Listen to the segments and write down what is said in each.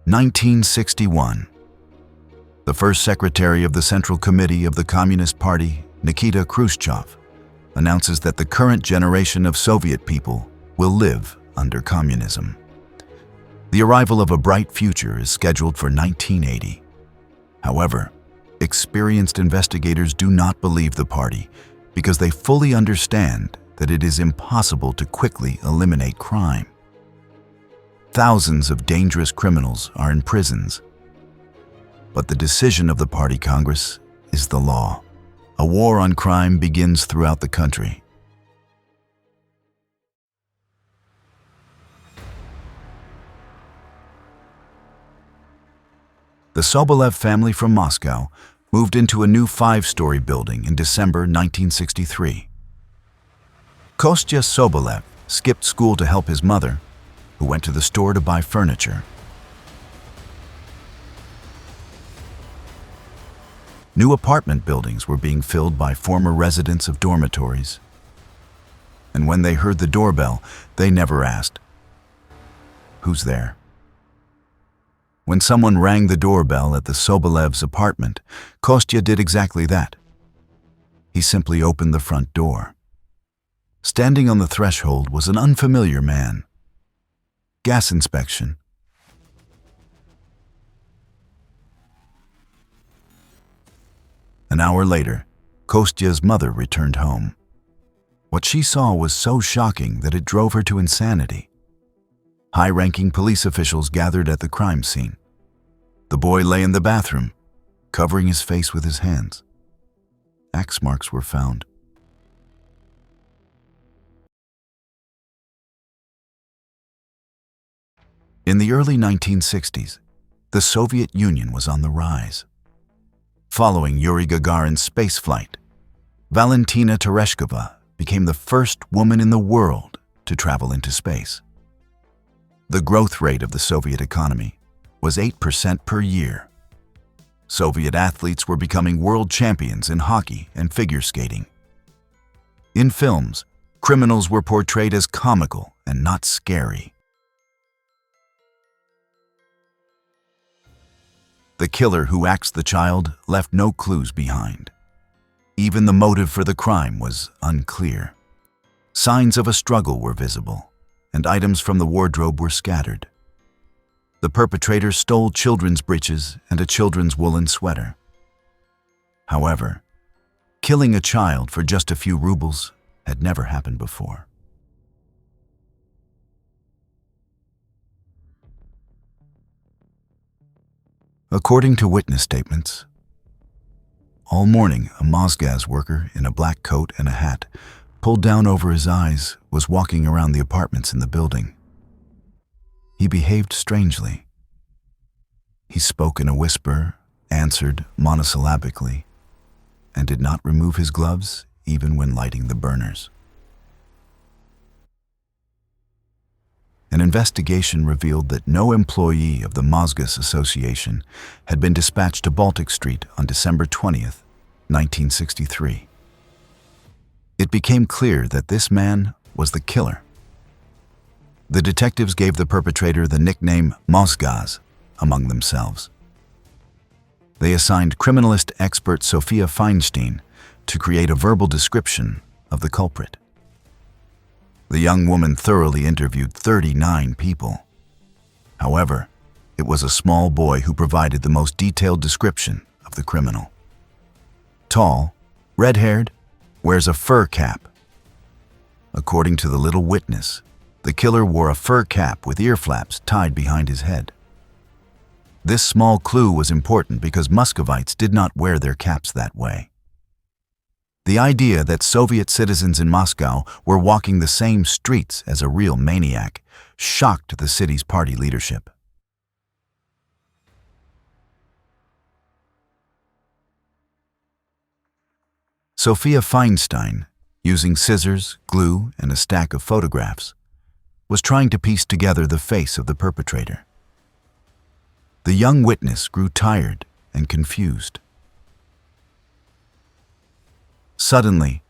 1961. The first secretary of the Central Committee of the Communist Party, Nikita Khrushchev, announces that the current generation of Soviet people will live under communism. The arrival of a bright future is scheduled for 1980. However, experienced investigators do not believe the party because they fully understand that it is impossible to quickly eliminate crime. Thousands of dangerous criminals are in prisons. But the decision of the Party Congress is the law. A war on crime begins throughout the country. The Sobolev family from Moscow moved into a new 5-story building in December 1963. Kostya Sobolev skipped school to help his mother, who went to the store to buy furniture. New apartment buildings were being filled by former residents of dormitories. And when they heard the doorbell, they never asked, "Who's there?" When someone rang the doorbell at the Sobolevs' apartment, Kostya did exactly that. He simply opened the front door. Standing on the threshold was an unfamiliar man. Gas inspection. An hour later, Kostya's mother returned home. What she saw was so shocking that it drove her to insanity. High-ranking police officials gathered at the crime scene. The boy lay in the bathroom, covering his face with his hands. Axe marks were found. In the early 1960s, the Soviet Union was on the rise. Following Yuri Gagarin's spaceflight, Valentina Tereshkova became the first woman in the world to travel into space. The growth rate of the Soviet economy was 8% per year. Soviet athletes were becoming world champions in hockey and figure skating. In films, criminals were portrayed as comical and not scary. The killer who axed the child left no clues behind. Even the motive for the crime was unclear. Signs of a struggle were visible, and items from the wardrobe were scattered. The perpetrator stole children's breeches and a children's woolen sweater. However, killing a child for just a few rubles had never happened before. According to witness statements, all morning a Mosgaz worker in a black coat and a hat, pulled down over his eyes, was walking around the apartments in the building. He behaved strangely. He spoke in a whisper, answered monosyllabically, and did not remove his gloves even when lighting the burners. An investigation revealed that no employee of the Mosgaz Association had been dispatched to Baltic Street on December 20th, 1963. It became clear that this man was the killer. The detectives gave the perpetrator the nickname Mosgaz among themselves. They assigned criminalist expert Sophia Feinstein to create a verbal description of the culprit. The young woman thoroughly interviewed 39 people. However, it was a small boy who provided the most detailed description of the criminal. Tall, red-haired, wears a fur cap. According to the little witness, the killer wore a fur cap with ear flaps tied behind his head. This small clue was important because Muscovites did not wear their caps that way. The idea that Soviet citizens in Moscow were walking the same streets as a real maniac shocked the city's party leadership. Sophia Feinstein, using scissors, glue, and a stack of photographs, was trying to piece together the face of the perpetrator. The young witness grew tired and confused. Suddenly,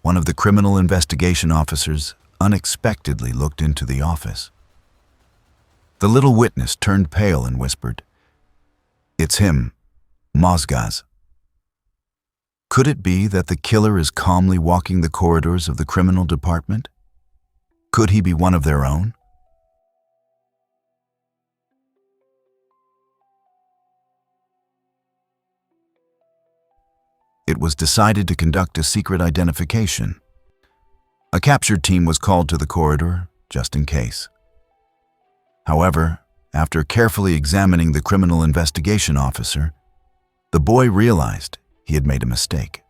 one of the criminal investigation officers unexpectedly looked into the office. The little witness turned pale and whispered, "It's him, Mosgaz." Could it be that the killer is calmly walking the corridors of the criminal department? Could he be one of their own? It was decided to conduct a secret identification. A captured team was called to the corridor, just in case. However, after carefully examining the criminal investigation officer, the boy realized he had made a mistake.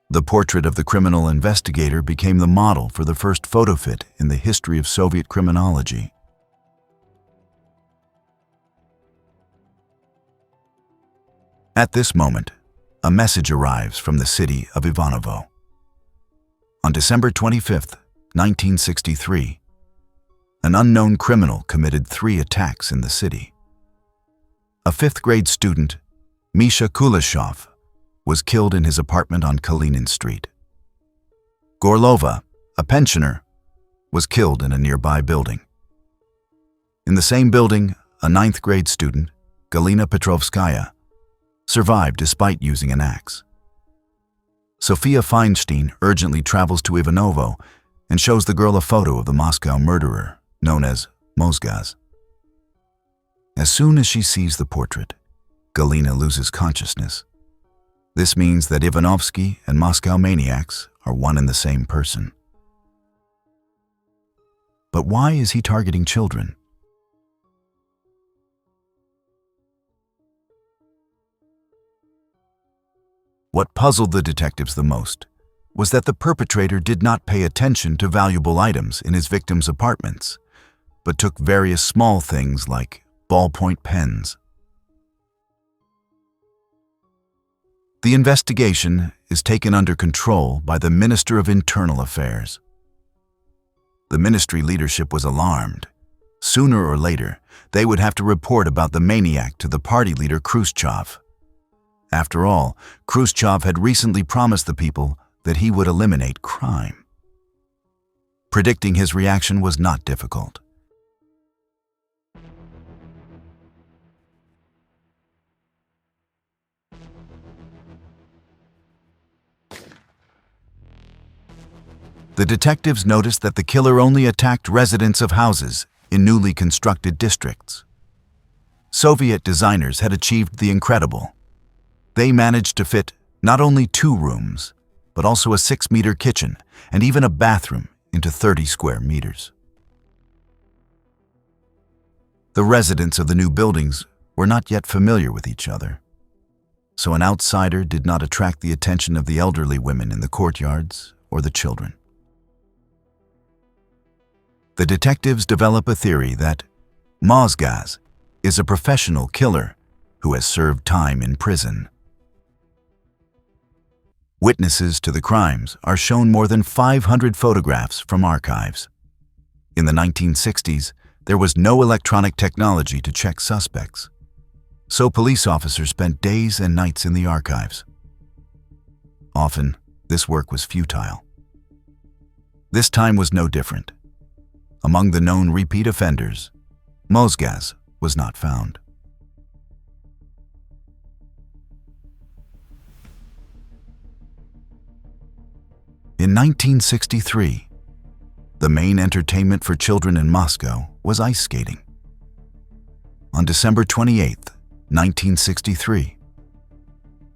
The portrait of the criminal investigator became the model for the first photo fit in the history of Soviet criminology. At this moment, a message arrives from the city of Ivanovo. On December 25, 1963, an unknown criminal committed 3 attacks in the city. A 5th-grade student, Misha Kuleshov, was killed in his apartment on Kalinin Street. Gorlova, a pensioner, was killed in a nearby building. In the same building, a 9th-grade student, Galina Petrovskaya, survived despite using an axe. Sofia Feinstein urgently travels to Ivanovo and shows the girl a photo of the Moscow murderer, known as Mosgaz. As soon as she sees the portrait, Galina loses consciousness. This means that Ivanovsky and Moscow maniacs are one and the same person. But why is he targeting children? What puzzled the detectives the most was that the perpetrator did not pay attention to valuable items in his victims' apartments, but took various small things like ballpoint pens. The investigation is taken under control by the Minister of Internal Affairs. The ministry leadership was alarmed. Sooner or later, they would have to report about the maniac to the party leader Khrushchev. After all, Khrushchev had recently promised the people that he would eliminate crime. Predicting his reaction was not difficult. The detectives noticed that the killer only attacked residents of houses in newly constructed districts. Soviet designers had achieved the incredible. They managed to fit not only 2 rooms, but also a 6-meter kitchen and even a bathroom into 30 square meters. The residents of the new buildings were not yet familiar with each other, so an outsider did not attract the attention of the elderly women in the courtyards or the children. The detectives develop a theory that Mosgaz is a professional killer who has served time in prison. Witnesses to the crimes are shown more than 500 photographs from archives. In the 1960s, there was no electronic technology to check suspects, so police officers spent days and nights in the archives. Often, this work was futile. This time was no different. Among the known repeat offenders, Mosgaz was not found. In 1963, the main entertainment for children in Moscow was ice skating. On December 28, 1963,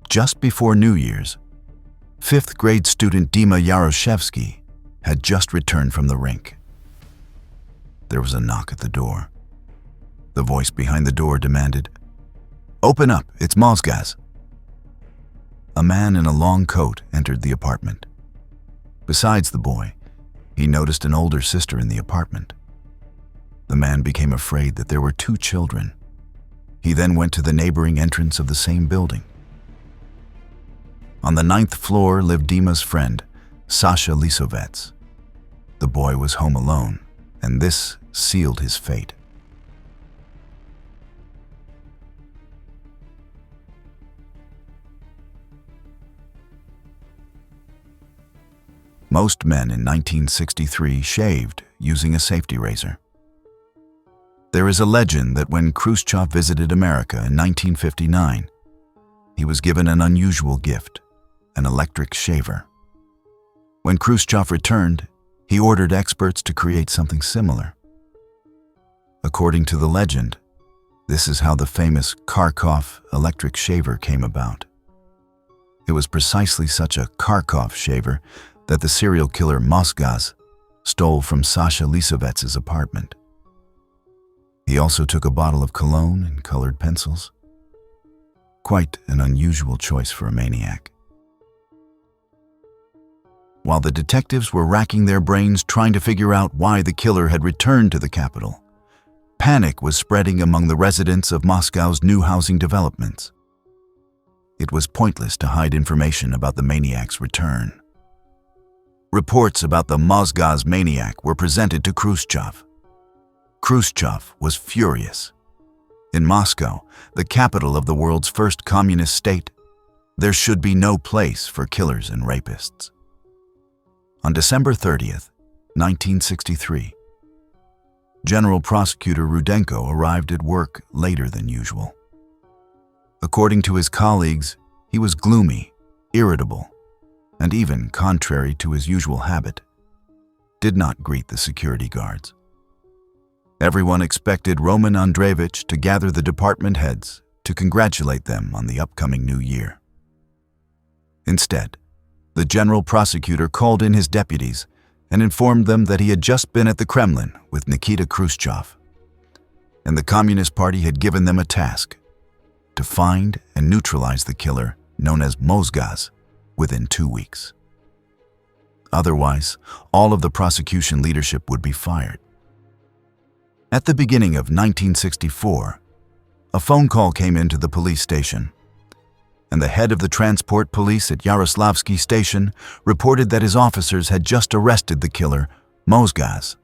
just before New Year's, 5th-grade student Dima Yaroshevsky had just returned from the rink. There was a knock at the door. The voice behind the door demanded, "Open up, it's Mosgaz." A man in a long coat entered the apartment. Besides the boy, he noticed an older sister in the apartment. The man became afraid that there were 2 children. He then went to the neighboring entrance of the same building. On the 9th floor lived Dima's friend, Sasha Lisovets. The boy was home alone, and this sealed his fate. Most men in 1963 shaved using a safety razor. There is a legend that when Khrushchev visited America in 1959, he was given an unusual gift, an electric shaver. When Khrushchev returned, he ordered experts to create something similar. According to the legend, this is how the famous Kharkov electric shaver came about. It was precisely such a Kharkov shaver that the serial killer Mosgaz stole from Sasha Lisovets's apartment. He also took a bottle of cologne and colored pencils. Quite an unusual choice for a maniac. While the detectives were racking their brains trying to figure out why the killer had returned to the capital, panic was spreading among the residents of Moscow's new housing developments. It was pointless to hide information about the maniac's return. Reports about the Mosgaz maniac were presented to Khrushchev. Khrushchev was furious. In Moscow, the capital of the world's first communist state, there should be no place for killers and rapists. On December 30th, 1963, General Prosecutor Rudenko arrived at work later than usual. According to his colleagues, he was gloomy, irritable, and even, contrary to his usual habit, did not greet the security guards. Everyone expected Roman Andreevich to gather the department heads to congratulate them on the upcoming new year. Instead, the general prosecutor called in his deputies and informed them that he had just been at the Kremlin with Nikita Khrushchev, and the Communist Party had given them a task: to find and neutralize the killer known as Mosgaz within 2 weeks. Otherwise, all of the prosecution leadership would be fired. At the beginning of 1964, a phone call came into the police station, and the head of the transport police at Yaroslavsky station reported that his officers had just arrested the killer, Mosgaz.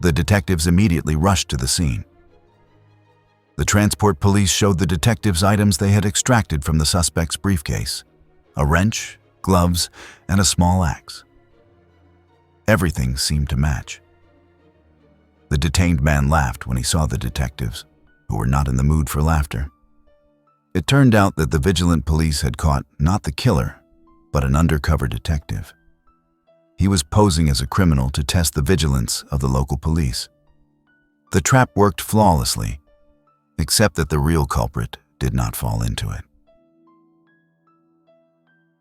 The detectives immediately rushed to the scene. The transport police showed the detectives items they had extracted from the suspect's briefcase: a wrench, gloves, and a small axe. Everything seemed to match. The detained man laughed when he saw the detectives, who were not in the mood for laughter. It turned out that the vigilant police had caught not the killer, but an undercover detective. He was posing as a criminal to test the vigilance of the local police. The trap worked flawlessly, except that the real culprit did not fall into it.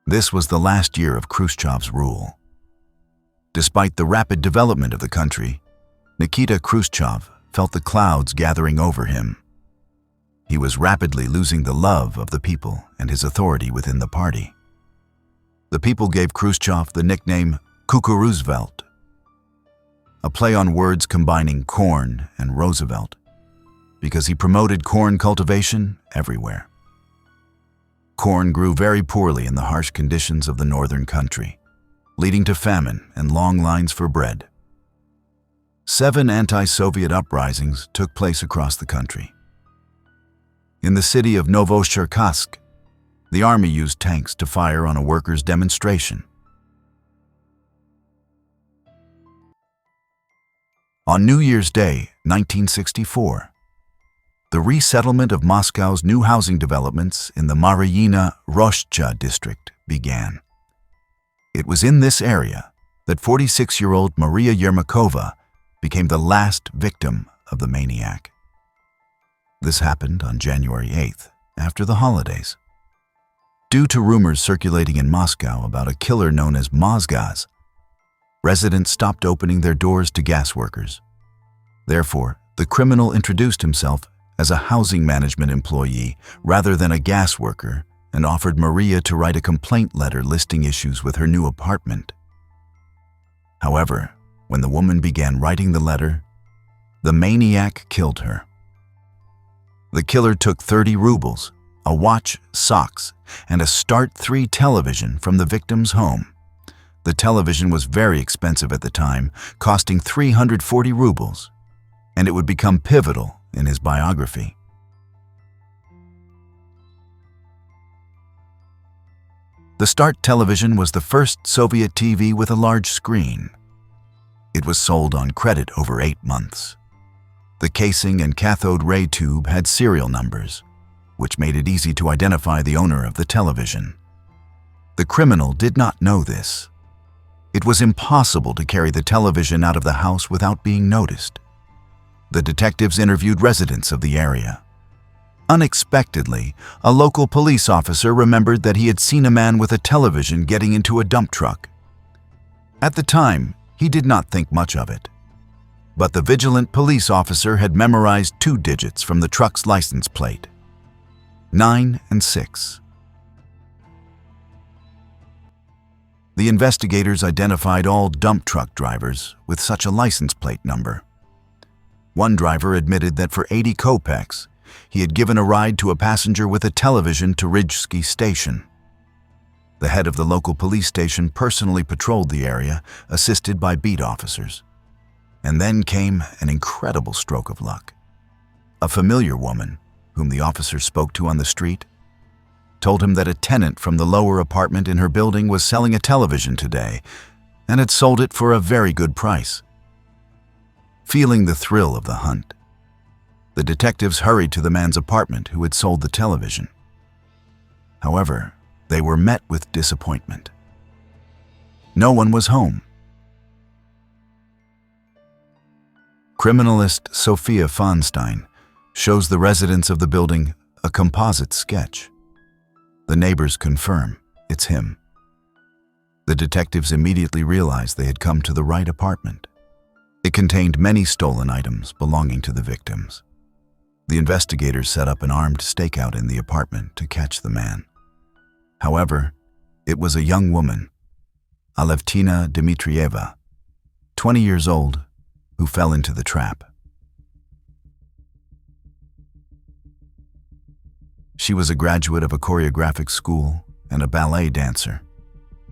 This was the last year of Khrushchev's rule. Despite the rapid development of the country, Nikita Khrushchev felt the clouds gathering over him. He was rapidly losing the love of the people and his authority within the party. The people gave Khrushchev the nickname Kukuruzvelt, a play on words combining corn and Roosevelt, because he promoted corn cultivation everywhere. Corn grew very poorly in the harsh conditions of the northern country, leading to famine and long lines for bread. 7 anti-Soviet uprisings took place across the country. In the city of Novoscherkassk, the army used tanks to fire on a workers' demonstration. On New Year's Day, 1964, the resettlement of Moscow's new housing developments in the Mariyina Roshcha district began. It was in this area that 46-year-old Maria Yermakova became the last victim of the maniac. This happened on January 8th, after the holidays. Due to rumors circulating in Moscow about a killer known as Mosgaz, residents stopped opening their doors to gas workers. Therefore, the criminal introduced himself as a housing management employee rather than a gas worker and offered Maria to write a complaint letter listing issues with her new apartment. However, when the woman began writing the letter, the maniac killed her. The killer took 30 rubles, a watch, socks, and a Start 3 television from the victim's home. The television was very expensive at the time, costing 340 rubles, and it would become pivotal in his biography. The Start television was the first Soviet TV with a large screen. It was sold on credit over 8 months. The casing and cathode ray tube had serial numbers, which made it easy to identify the owner of the television. The criminal did not know this. It was impossible to carry the television out of the house without being noticed. The detectives interviewed residents of the area. Unexpectedly, a local police officer remembered that he had seen a man with a television getting into a dump truck. At the time, he did not think much of it. But the vigilant police officer had memorized 2 digits from the truck's license plate: 9 and 6. The investigators identified all dump truck drivers with such a license plate number. One driver admitted that for 80 kopecks, he had given a ride to a passenger with a television to Rijski station. The head of the local police station personally patrolled the area, assisted by beat officers. And then came an incredible stroke of luck. A familiar woman, whom the officer spoke to on the street, told him that a tenant from the lower apartment in her building was selling a television today and had sold it for a very good price. Feeling the thrill of the hunt, the detectives hurried to the man's apartment who had sold the television. However, they were met with disappointment. No one was home. Criminalist Sophia Feinstein shows the residents of the building a composite sketch. The neighbors confirm it's him. The detectives immediately realized they had come to the right apartment. It contained many stolen items belonging to the victims. The investigators set up an armed stakeout in the apartment to catch the man. However, it was a young woman, Alevtina Dmitrieva, 20 years old, who fell into the trap. She was a graduate of a choreographic school and a ballet dancer.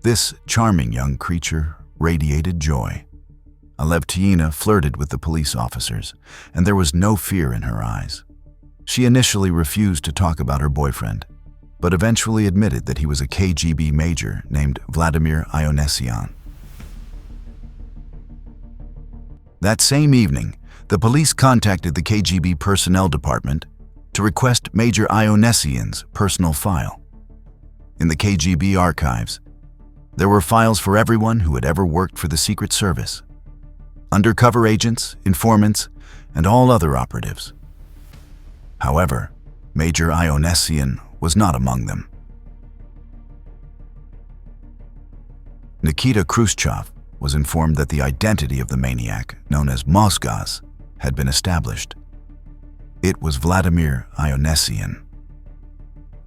This charming young creature radiated joy. Alevtina flirted with the police officers, and there was no fear in her eyes. She initially refused to talk about her boyfriend, but eventually admitted that he was a KGB major named Vladimir Ionessian. That same evening, the police contacted the KGB personnel department to request Major Ionessian's personal file. In the KGB archives, there were files for everyone who had ever worked for the Secret Service, undercover agents, informants, and all other operatives. However, Major Ionessian was not among them. Nikita Khrushchev was informed that the identity of the maniac, known as Mosgaz, had been established. It was Vladimir Ionessian.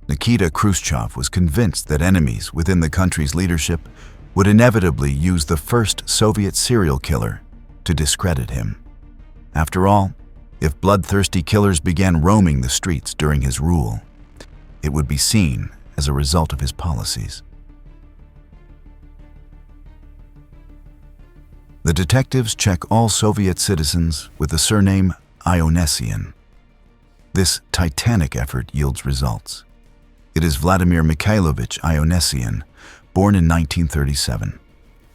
Nikita Khrushchev was convinced that enemies within the country's leadership would inevitably use the first Soviet serial killer to discredit him. After all, if bloodthirsty killers began roaming the streets during his rule, it would be seen as a result of his policies. The detectives check all Soviet citizens with the surname Ionessian. This titanic effort yields results. It is Vladimir Mikhailovich Ionessian, born in 1937.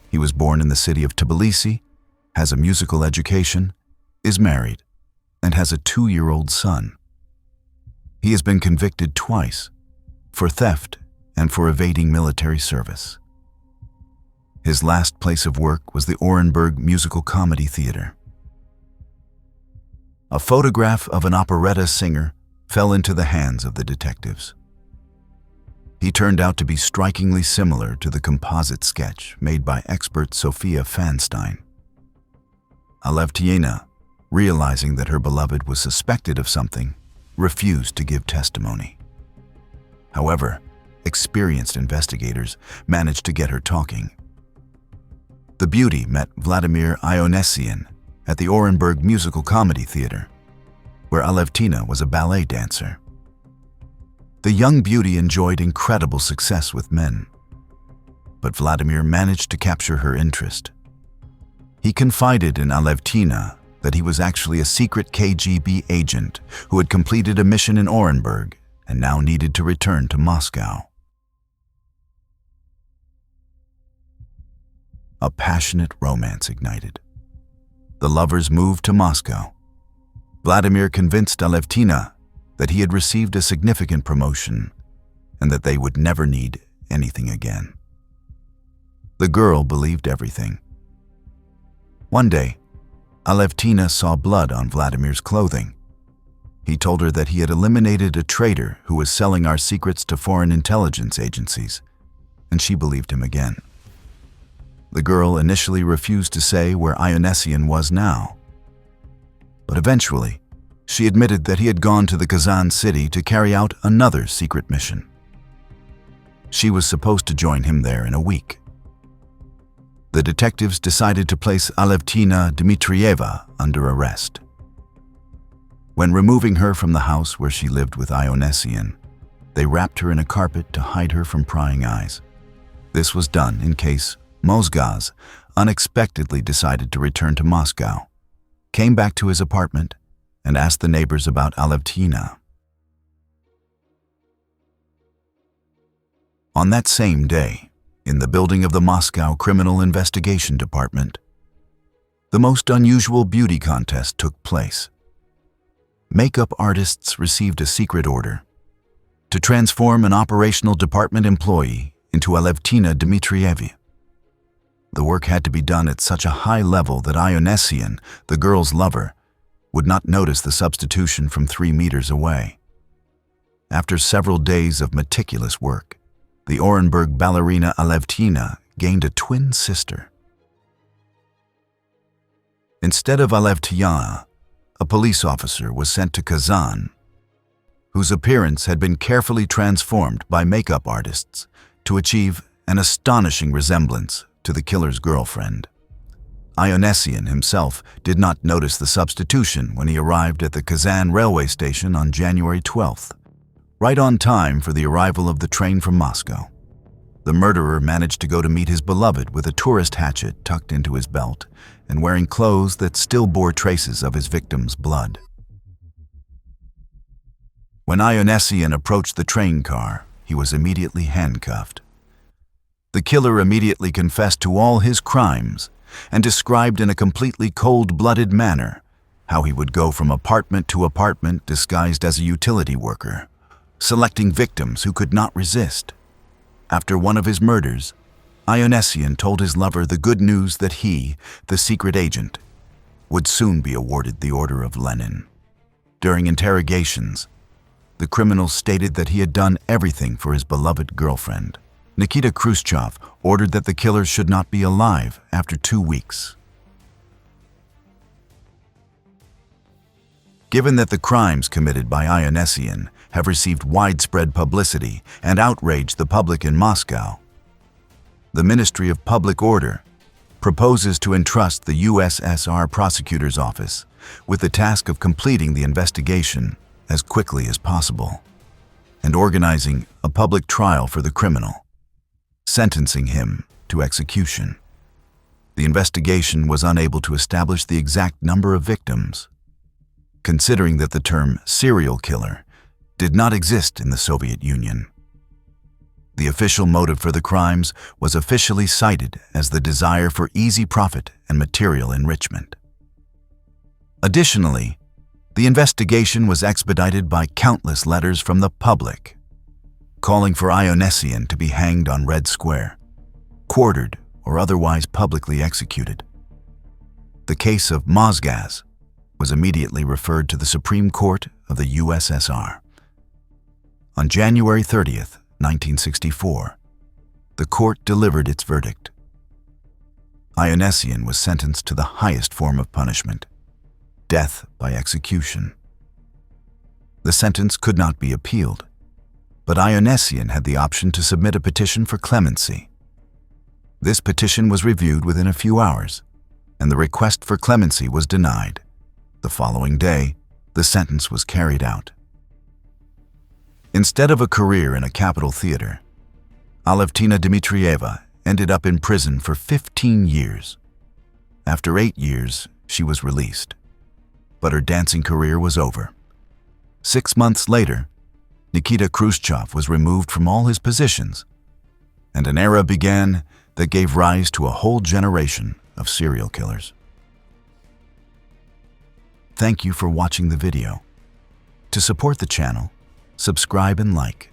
He was born in the city of Tbilisi, has a musical education, is married, and has a 2-year-old son. He has been convicted twice for theft and for evading military service. His last place of work was the Orenburg Musical Comedy Theater. A photograph of an operetta singer fell into the hands of the detectives. He turned out to be strikingly similar to the composite sketch made by expert Sophia Feinstein. Alevtina, realizing that her beloved was suspected of something, refused to give testimony. However, experienced investigators managed to get her talking. The beauty met Vladimir Ionessian at the Orenburg Musical Comedy Theater, where Alevtina was a ballet dancer. The young beauty enjoyed incredible success with men, but Vladimir managed to capture her interest. He confided in Alevtina that he was actually a secret KGB agent who had completed a mission in Orenburg and now needed to return to Moscow. A passionate romance ignited. The lovers moved to Moscow. Vladimir convinced Alevtina that he had received a significant promotion and that they would never need anything again. The girl believed everything. One day, Alevtina saw blood on Vladimir's clothing. He told her that he had eliminated a traitor who was selling our secrets to foreign intelligence agencies, and she believed him again. The girl initially refused to say where Ionesian was now, but eventually, she admitted that he had gone to the Kazan city to carry out another secret mission. She was supposed to join him there in a week. The detectives decided to place Alevtina Dmitrieva under arrest. When removing her from the house where she lived with Ionesian, they wrapped her in a carpet to hide her from prying eyes. This was done in case Mosgaz unexpectedly decided to return to Moscow, came back to his apartment, and asked the neighbors about Alevtina. On that same day, in the building of the Moscow Criminal Investigation Department, the most unusual beauty contest took place. Makeup artists received a secret order to transform an operational department employee into Alevtina Dmitrieva. The work had to be done at such a high level that Ionesian, the girl's lover, would not notice the substitution from 3 meters away. After several days of meticulous work, the Orenburg ballerina Alevtina gained a twin sister. Instead of Alevtina, a police officer was sent to Kazan, whose appearance had been carefully transformed by makeup artists to achieve an astonishing resemblance to the killer's girlfriend. Ionesian himself did not notice the substitution when he arrived at the Kazan railway station on January 12th, right on time for the arrival of the train from Moscow. The murderer managed to go to meet his beloved with a tourist hatchet tucked into his belt and wearing clothes that still bore traces of his victim's blood. When Ionesian approached the train car, he was immediately handcuffed. The killer immediately confessed to all his crimes and described in a completely cold-blooded manner how he would go from apartment to apartment disguised as a utility worker, selecting victims who could not resist. After one of his murders, Ionesian told his lover the good news that he, the secret agent, would soon be awarded the Order of Lenin. During interrogations, the criminal stated that he had done everything for his beloved girlfriend. Nikita Khrushchev ordered that the killer should not be alive after 2 weeks. Given that the crimes committed by Ionesian have received widespread publicity and outraged the public in Moscow, the Ministry of Public Order proposes to entrust the USSR Prosecutor's Office with the task of completing the investigation as quickly as possible and organizing a public trial for the criminal, sentencing him to execution. The investigation was unable to establish the exact number of victims, considering that the term serial killer did not exist in the Soviet Union. The official motive for the crimes was officially cited as the desire for easy profit and material enrichment. Additionally, the investigation was expedited by countless letters from the public, calling for Ionesian to be hanged on Red Square, quartered, or otherwise publicly executed. The case of Mosgaz was immediately referred to the Supreme Court of the USSR. On January 30th, 1964, the court delivered its verdict. Ionesian was sentenced to the highest form of punishment, death by execution. The sentence could not be appealed, but Ionesian had the option to submit a petition for clemency. This petition was reviewed within a few hours, and the request for clemency was denied. The following day, the sentence was carried out. Instead of a career in a capital theater, Alevtina Dmitrieva ended up in prison for 15 years. After 8 years, she was released, but her dancing career was over. 6 months later, Nikita Khrushchev was removed from all his positions, and an era began that gave rise to a whole generation of serial killers. Thank you for watching the video. To support the channel, subscribe and like.